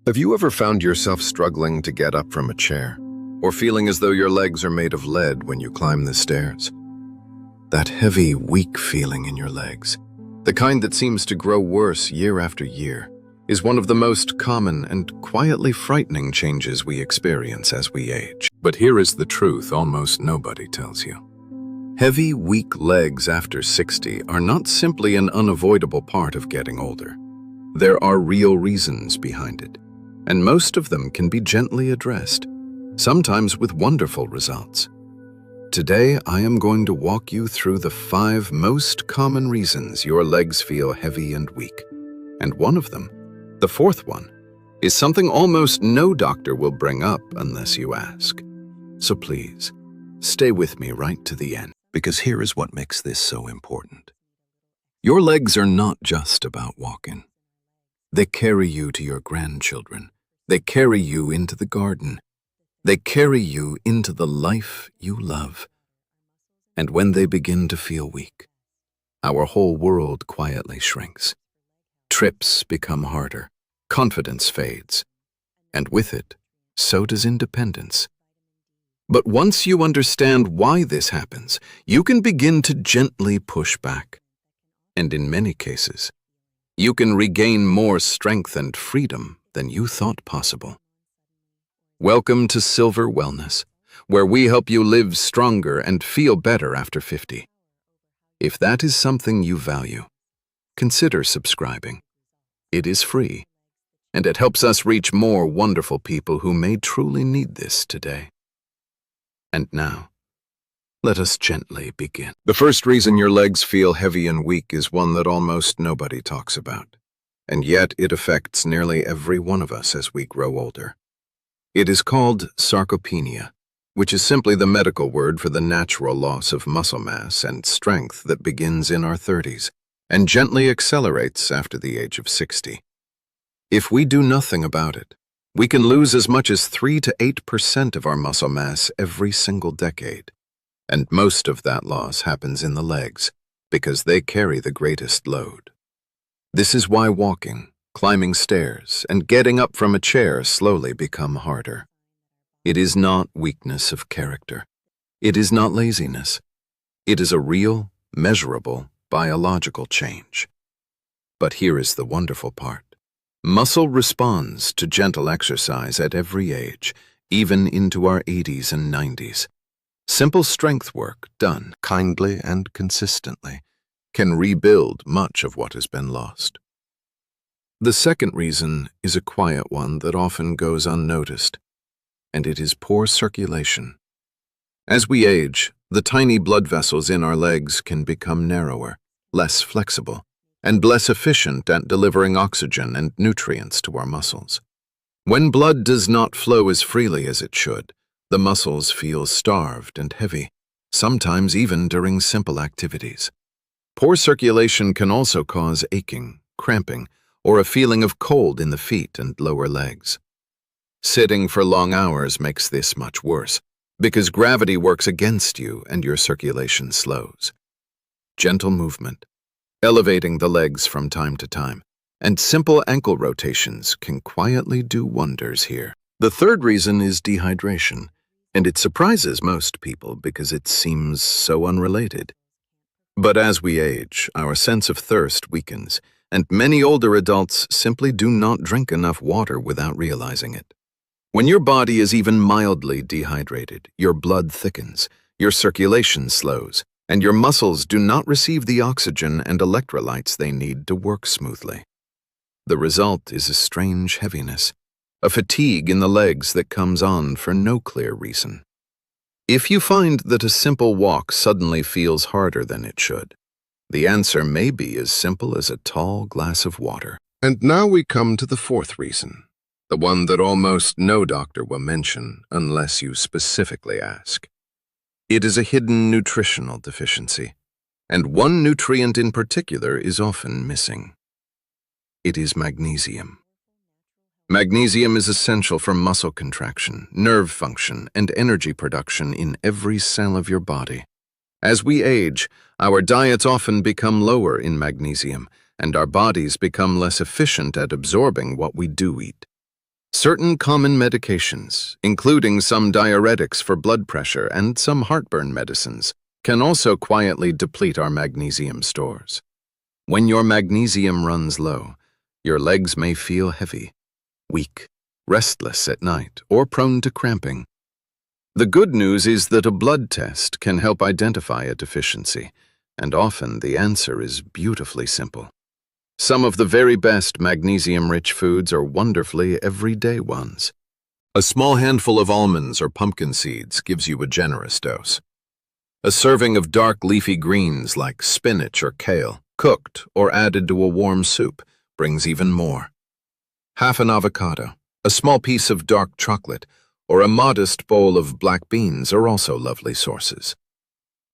Have you ever found yourself struggling to get up from a chair, or feeling as though your legs are made of lead when you climb the stairs? That heavy, weak feeling in your legs, the kind that seems to grow worse year after year, is one of the most common and quietly frightening changes we experience as we age. But here is the truth almost nobody tells you. Heavy, weak legs after 60 are not simply an unavoidable part of getting older. There are real reasons behind it, and most of them can be gently addressed, sometimes with wonderful results. Today, I am going to walk you through the 5 most common reasons your legs feel heavy and weak. And one of them, the 4th one, is something almost no doctor will bring up unless you ask. So please, stay with me right to the end, because here is what makes this so important. Your legs are not just about walking. They carry you to your grandchildren. They carry you into the garden. They carry you into the life you love. And when they begin to feel weak, our whole world quietly shrinks. Trips become harder, confidence fades, and with it, so does independence. But once you understand why this happens, you can begin to gently push back. And in many cases, you can regain more strength and freedom than you thought possible. Welcome to Silver Wellness, where we help you live stronger and feel better after 50. If that is something you value, consider subscribing. It is free, and it helps us reach more wonderful people who may truly need this today. And now, let us gently begin. The first reason your legs feel heavy and weak is one that almost nobody talks about, and yet it affects nearly every one of us as we grow older. It is called sarcopenia, which is simply the medical word for the natural loss of muscle mass and strength that begins in our 30s and gently accelerates after the age of 60. If we do nothing about it, we can lose as much as 3 to 8% of our muscle mass every single decade. And most of that loss happens in the legs, because they carry the greatest load. This is why walking, climbing stairs, and getting up from a chair slowly become harder. It is not weakness of character. It is not laziness. It is a real, measurable, biological change. But here is the wonderful part. Muscle responds to gentle exercise at every age, even into our 80s and 90s. Simple strength work done kindly and consistently can rebuild much of what has been lost. The second reason is a quiet one that often goes unnoticed, and it is poor circulation. As we age, the tiny blood vessels in our legs can become narrower, less flexible, and less efficient at delivering oxygen and nutrients to our muscles. When blood does not flow as freely as it should, the muscles feel starved and heavy, sometimes even during simple activities. Poor circulation can also cause aching, cramping, or a feeling of cold in the feet and lower legs. Sitting for long hours makes this much worse, because gravity works against you and your circulation slows. Gentle movement, elevating the legs from time to time, and simple ankle rotations can quietly do wonders here. The third reason is dehydration, and it surprises most people because it seems so unrelated. But as we age, our sense of thirst weakens, and many older adults simply do not drink enough water without realizing it. When your body is even mildly dehydrated, your blood thickens, your circulation slows, and your muscles do not receive the oxygen and electrolytes they need to work smoothly. The result is a strange heaviness, a fatigue in the legs that comes on for no clear reason. If you find that a simple walk suddenly feels harder than it should, the answer may be as simple as a tall glass of water. And now we come to the 4th reason, the one that almost no doctor will mention unless you specifically ask. It is a hidden nutritional deficiency, and one nutrient in particular is often missing. It is magnesium. Magnesium is essential for muscle contraction, nerve function, and energy production in every cell of your body. As we age, our diets often become lower in magnesium, and our bodies become less efficient at absorbing what we do eat. Certain common medications, including some diuretics for blood pressure and some heartburn medicines, can also quietly deplete our magnesium stores. When your magnesium runs low, your legs may feel heavy, weak, restless at night, or prone to cramping. The good news is that a blood test can help identify a deficiency, and often the answer is beautifully simple. Some of the very best magnesium-rich foods are wonderfully everyday ones. A small handful of almonds or pumpkin seeds gives you a generous dose. A serving of dark leafy greens like spinach or kale, cooked or added to a warm soup, brings even more. Half an avocado, a small piece of dark chocolate, or a modest bowl of black beans are also lovely sources.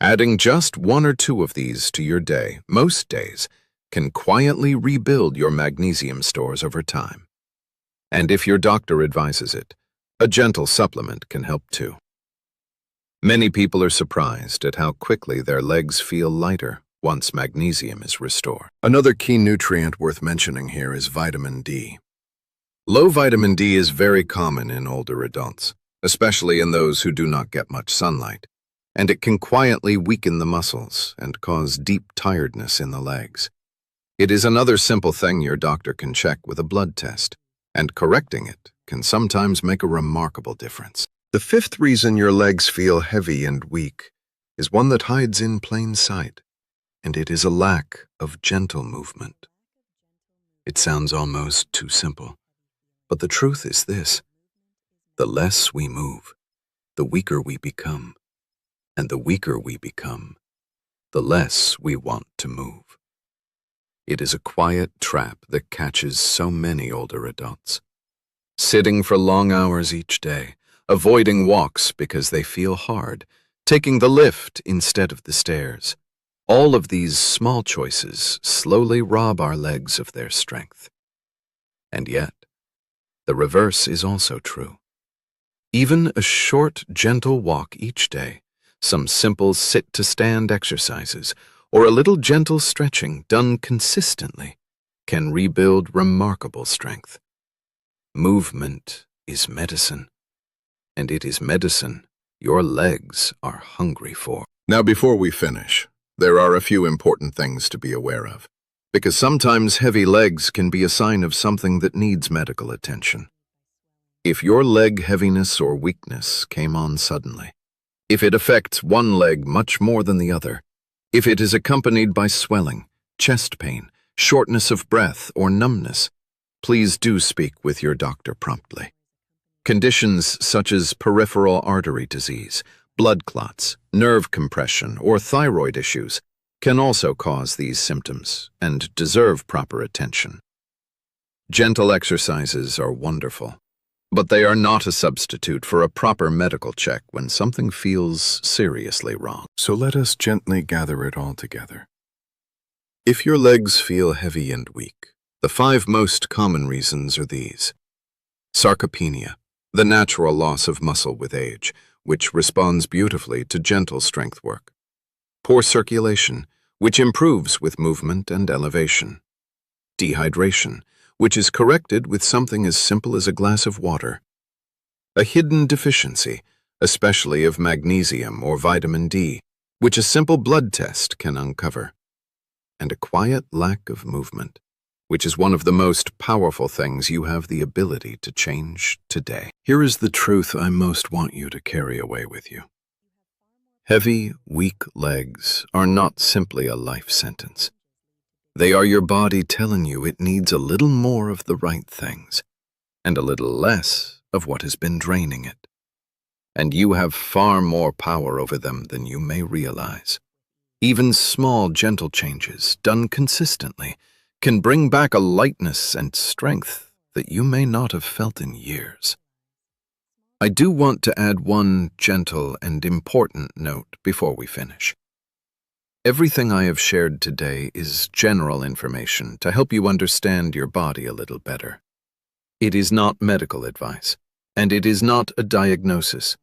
Adding just one or two of these to your day, most days, can quietly rebuild your magnesium stores over time. And if your doctor advises it, a gentle supplement can help too. Many people are surprised at how quickly their legs feel lighter once magnesium is restored. Another key nutrient worth mentioning here is vitamin D. Low vitamin D is very common in older adults, especially in those who do not get much sunlight, and it can quietly weaken the muscles and cause deep tiredness in the legs. It is another simple thing your doctor can check with a blood test, and correcting it can sometimes make a remarkable difference. The fifth reason your legs feel heavy and weak is one that hides in plain sight, and it is a lack of gentle movement. It sounds almost too simple, but the truth is this: the less we move, the weaker we become, and the weaker we become, the less we want to move. It is a quiet trap that catches so many older adults. Sitting for long hours each day, avoiding walks because they feel hard, taking the lift instead of the stairs. All of these small choices slowly rob our legs of their strength. And yet, the reverse is also true. Even a short, gentle walk each day, some simple sit-to-stand exercises, or a little gentle stretching done consistently can rebuild remarkable strength. Movement is medicine, and it is medicine your legs are hungry for. Now, before we finish, there are a few important things to be aware of, because sometimes heavy legs can be a sign of something that needs medical attention. If your leg heaviness or weakness came on suddenly, if it affects one leg much more than the other, if it is accompanied by swelling, chest pain, shortness of breath, or numbness, please do speak with your doctor promptly. Conditions such as peripheral artery disease, blood clots, nerve compression, or thyroid issues can also cause these symptoms and deserve proper attention. Gentle exercises are wonderful, but they are not a substitute for a proper medical check when something feels seriously wrong. So let us gently gather it all together. If your legs feel heavy and weak, the 5 most common reasons are these: sarcopenia, the natural loss of muscle with age, which responds beautifully to gentle strength work. Poor circulation, which improves with movement and elevation. Dehydration, which is corrected with something as simple as a glass of water. A hidden deficiency, especially of magnesium or vitamin D, which a simple blood test can uncover. And a quiet lack of movement, which is one of the most powerful things you have the ability to change today. Here is the truth I most want you to carry away with you. Heavy, weak legs are not simply a life sentence. They are your body telling you it needs a little more of the right things, and a little less of what has been draining it. And you have far more power over them than you may realize. Even small, gentle changes, done consistently, can bring back a lightness and strength that you may not have felt in years. I do want to add one gentle and important note before we finish. Everything I have shared today is general information to help you understand your body a little better. It is not medical advice, and it is not a diagnosis.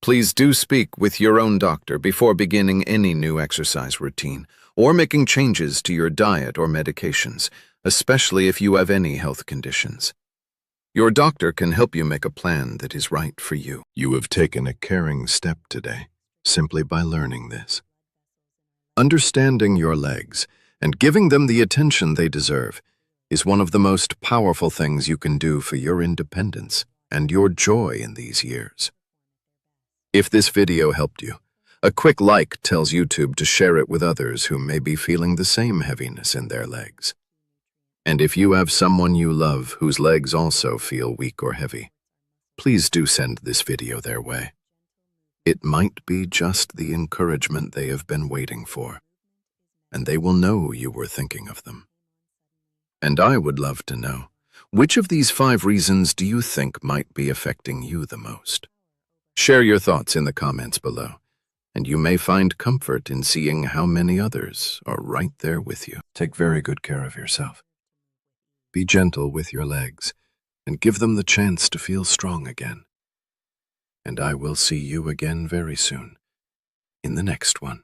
Please do speak with your own doctor before beginning any new exercise routine or making changes to your diet or medications, especially if you have any health conditions. Your doctor can help you make a plan that is right for you. You have taken a caring step today, simply by learning this. Understanding your legs and giving them the attention they deserve is one of the most powerful things you can do for your independence and your joy in these years. If this video helped you, a quick like tells YouTube to share it with others who may be feeling the same heaviness in their legs. And if you have someone you love whose legs also feel weak or heavy, please do send this video their way. It might be just the encouragement they have been waiting for, and they will know you were thinking of them. And I would love to know, which of these 5 reasons do you think might be affecting you the most? Share your thoughts in the comments below, and you may find comfort in seeing how many others are right there with you. Take very good care of yourself. Be gentle with your legs, and give them the chance to feel strong again. And I will see you again very soon, in the next one.